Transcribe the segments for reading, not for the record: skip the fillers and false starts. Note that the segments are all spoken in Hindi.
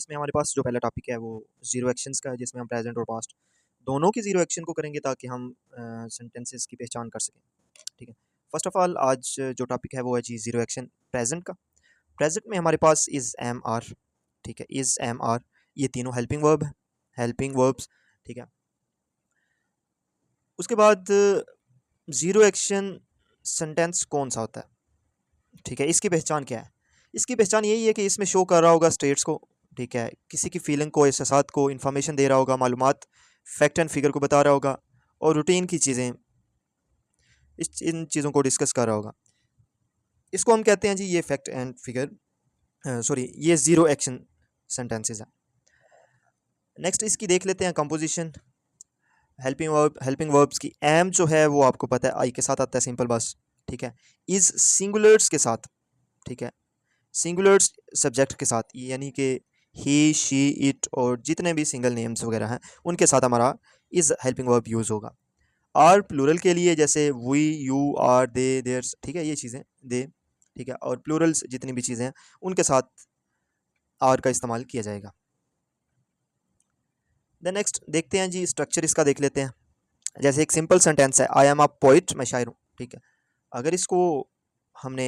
इसमें हमारे पास जो पहला टॉपिक है वो ज़ीरो एक्शंस का है, जिसमें हम प्रेजेंट और पास्ट दोनों की ज़ीरो एक्शन को करेंगे ताकि हम सेंटेंसेस की पहचान कर सकें। ठीक है। फर्स्ट ऑफ ऑल आज जो टॉपिक है वो है जी ज़ीरो एक्शन प्रेजेंट का। प्रेजेंट में हमारे पास इज़ एम आर, ठीक है, इज़ एम आर, ये तीनों हेल्पिंग वर्ब है, हेल्पिंग वर्ब्स। ठीक है। उसके बाद ज़ीरो एक्शन सेंटेंस कौन सा होता है, ठीक है, इसकी पहचान क्या है? इसकी पहचान यही है कि इसमें शो कर रहा होगा स्टेट्स को, ठीक है, किसी की फीलिंग को, एहसास को, इन्फॉर्मेशन दे रहा होगा, मालूमात, फैक्ट एंड फिगर को बता रहा होगा, और रूटीन की चीज़ें, इन चीज़ों को डिस्कस कर रहा होगा। इसको हम कहते हैं जी ये फैक्ट एंड फिगर, सॉरी, ये ज़ीरो एक्शन सेंटेंसेस है। नेक्स्ट इसकी देख लेते हैं कंपोजिशन। हेल्पिंग वर्ब्स की एम जो है वो आपको पता है आई के साथ आता है, सिंपल बस, ठीक है। इज सिंगुलर्स के साथ, ठीक है, सिंगुलर्स सब्जेक्ट के साथ, यानी कि ही, शी, इट और जितने भी सिंगल नेम्स वगैरह हैं उनके साथ हमारा इज हेल्पिंग वर्ब यूज़ होगा। आर प्लूरल के लिए जैसे we, you, are, they, theirs, ठीक है, ये चीज़ें दे, ठीक है, और प्लूरल्स जितनी भी चीज़ें हैं उनके साथ आर का इस्तेमाल किया जाएगा। देन नेक्स्ट देखते हैं जी स्ट्रक्चर इसका देख लेते हैं। जैसे एक सिंपल सेंटेंस है आई एम अ पोइट, मैं शायर हूँ, ठीक है। अगर इसको हमने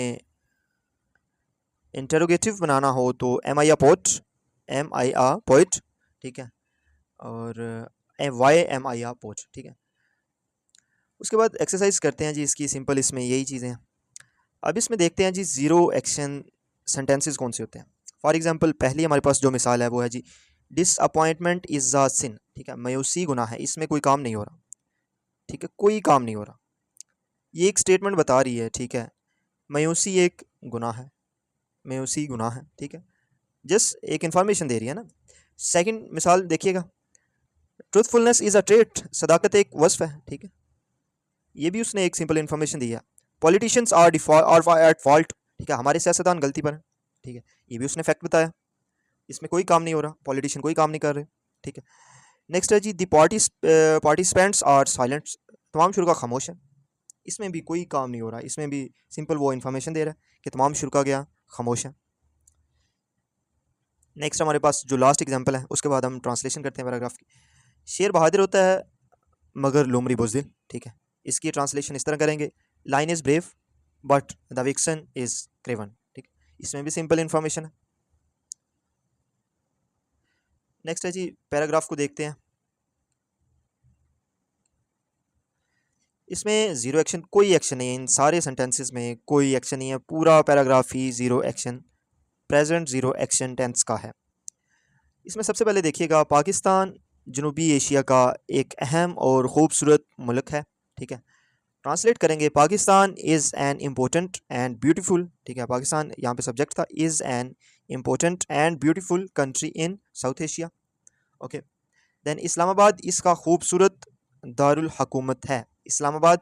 इंटरोगेटिव बनाना हो तो एम आई अ पोट, एम आई आ पोइट, ठीक है, और वाई एम आई आ पोच, ठीक है। उसके बाद एक्सरसाइज करते हैं जी इसकी, सिंपल इसमें यही चीज़ें हैं। अब इसमें देखते हैं जी ज़ीरो एक्शन सेंटेंसेस कौन से होते हैं। फॉर एग्जांपल पहली हमारे पास जो मिसाल है वो है जी डिसअपॉइंटमेंट इज़ अ सिन, ठीक है, मायूसी गुनाह है, इसमें कोई काम नहीं हो रहा, ठीक है, कोई काम नहीं हो रहा, ये एक स्टेटमेंट बता रही है, ठीक है, मायूसी एक गुनाह है, मायूसी गुनाह है, ठीक है, जस्ट एक इन्फॉर्मेशन दे रही है ना। सेकंड मिसाल देखिएगा, ट्रूथफुलनेस इज़ अ ट्रेट, सदाकत एक वस्फ है, ठीक है, ये भी उसने एक सिंपल इन्फॉर्मेशन दी है। पॉलिटिशियंस आर एट फॉल्ट, ठीक है, हमारे सियासतदान गलती पर हैं, ठीक है, ये भी उसने फैक्ट बताया, इसमें कोई काम नहीं हो रहा, पॉलिटिशियन कोई काम नहीं कर रहे, ठीक है। नेक्स्ट है जी दी पार्टिसिपेंट्स आर साइलेंट, तमाम शुरा खामोश है, इसमें भी कोई काम नहीं हो रहा, इसमें भी सिंपल वो इन्फॉर्मेशन दे रहा है कि तमाम शुरा गया खामोश है। नेक्स्ट हमारे पास जो लास्ट एग्जांपल है उसके बाद हम ट्रांसलेशन करते हैं पैराग्राफ की। शेर बहादुर होता है मगर लोमड़ी बुज़दिल, ठीक है, इसकी ट्रांसलेशन इस तरह करेंगे, line is brave but the vixen is Kraven, ठीक, इसमें भी सिंपल इन्फॉर्मेशन है। नेक्स्ट है जी पैराग्राफ को देखते हैं। इसमें ज़ीरो एक्शन, कोई एक्शन नहीं है, इन सारे सेंटेंसेस में कोई एक्शन नहीं है, पूरा पैराग्राफ ही zero action, present zero action tense का है। इसमें सबसे पहले देखिएगा पाकिस्तान जनूबी एशिया का एक अहम और ख़ूबसूरत मुल्क है, ठीक है, ट्रांसलेट करेंगे Pakistan is an important and beautiful, ठीक है, पाकिस्तान यहाँ पे सब्जेक्ट था, is an important and beautiful country in South Asia, okay. Then Islamabad इसका खूबसूरत दारुल हुकूमत है, इस्लामाबाद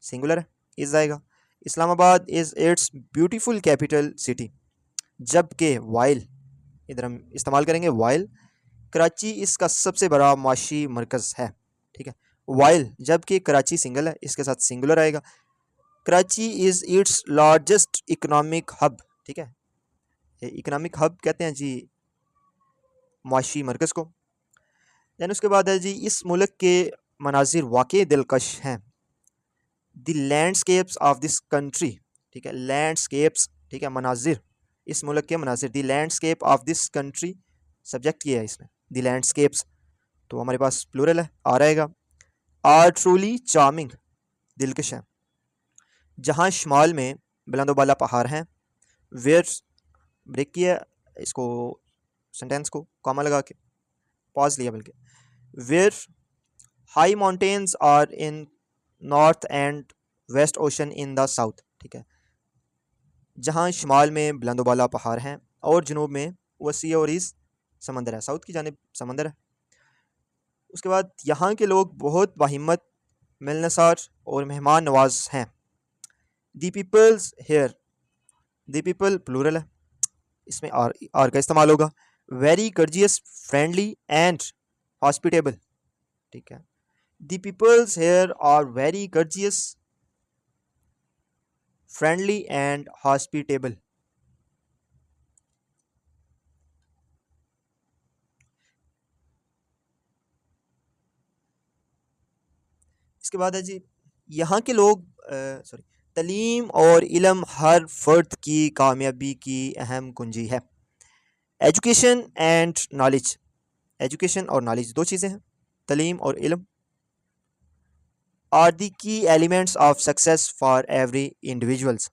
सिंगुलर है, इज़ आएगा, Islamabad is it's beautiful capital city, जबकि वाइल, इधर हम इस्तेमाल करेंगे वाइल, कराची इसका सबसे बड़ा माशी मरकज़ है, ठीक है, वाइल, जबकि कराची सिंगल है, इसके साथ सिंगुलर आएगा, Karachi is its largest economic hub, ठीक है, इकनॉमिक हब कहते हैं जी माशी मरकज़ को। दैन उसके बाद है जी इस मुल्क के मनाजिर वाकई दिलकश हैं, the landscapes of this country, ठीक है, लैंडस्केप्स, ठीक है, मनाजिर, इस मुल्क के मनाजिर, the landscape of this country, subject ये है इसमें, द लैंडस्केप्स, तो हमारे पास प्लूरल है, आ रहेगा, आर ट्रूली चार्मिंग, दिलकश है, जहाँ शुमाल में बुलंदोबाला पहाड़ हैं, वेयर, ब्रेक किया इसको, सेंटेंस को कॉमा लगा के पॉज लिया, बल्कि where high mountains are in north and west ocean in the south, ठीक है, जहाँ शुमाल में बुलंदोबाला पहाड़ हैं और जनूब में वसी और इस समंदर है, साउथ की जानिब समंदर है। उसके बाद यहाँ के लोग बहुत बाहिम्मत, मिलनसार और मेहमान नवाज हैं, the peoples here, the people plural है, इसमें आर का इस्तेमाल होगा, very courteous, friendly and hospitable, ठीक है, the peoples here are very courteous, friendly and hospitable. इसके बाद है जी, यहाँ के लोग सॉरी, तलीम और इल्म हर फर्द की कामयाबी की अहम कुंजी है। एजुकेशन एंड नॉलेज, एजुकेशन और नॉलेज दो चीज़ें हैं, तलीम और इल्म आर दी की elements of success for every individuals.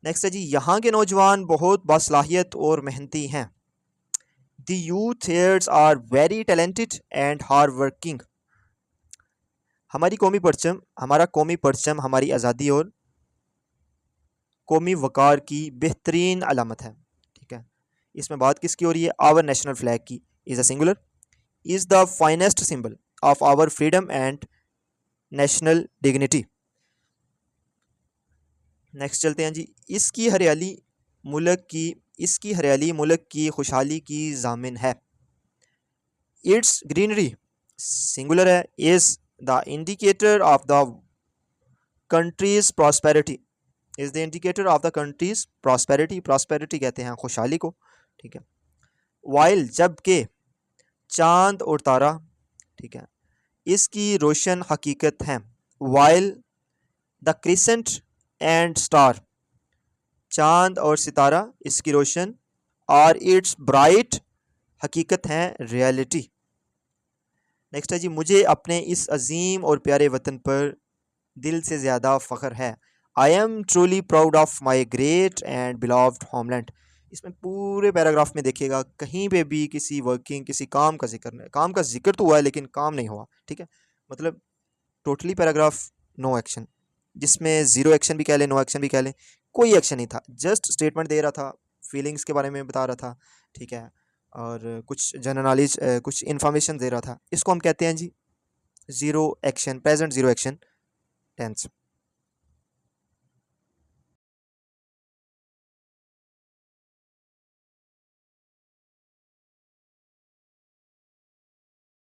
Next है जी, यहाँ के नौजवान बहुत बासलाहियत और मेहनती हैं। The youth here's are very talented and hard working. हमारी कौमी परचम, हमारा कौमी परचम हमारी आज़ादी और कौमी वक़ार की बेहतरीन अलामत है। ठीक है, इसमें बात किसकी हो रही है? आवर नेशनल फ्लैग की। Is a singular, is the finest symbol of our freedom and national dignity. Next चलते हैं जी, इसकी हरियाली मुल्क की, इसकी हरियाली मुल्क की खुशहाली की ज़ामिन है। इट्स ग्रीनरी, सिंगुलर है, is the indicator of the countries prosperity, is the indicator of the countries prosperity, prosperity कहते हैं खुशहाली को। ठीक है, वाइल जबकि चांद और तारा, ठीक है, इसकी रोशन हकीकत है। While the crescent and star, चांद और सितारा इसकी रोशन, और इट्स ब्राइट हकीकत है, रियलिटी। नेक्स्ट है जी, मुझे अपने इस अजीम और प्यारे वतन पर दिल से ज़्यादा फ़ख्र है। I am truly proud of my great and beloved homeland. इसमें पूरे पैराग्राफ में देखिएगा कहीं पे भी किसी वर्किंग, किसी काम का जिक्र नहीं, काम का जिक्र तो हुआ है लेकिन काम नहीं हुआ। ठीक है, मतलब टोटली पैराग्राफ नो एक्शन, जिसमें ज़ीरो एक्शन भी कह लें, नो एक्शन भी कह लें, कोई एक्शन नहीं था, जस्ट स्टेटमेंट दे रहा था, फीलिंग्स के बारे में बता रहा था। ठीक है, और कुछ जनरल नॉलेज, कुछ इन्फॉर्मेशन दे रहा था। इसको हम कहते हैं जी zero action, present zero action tense.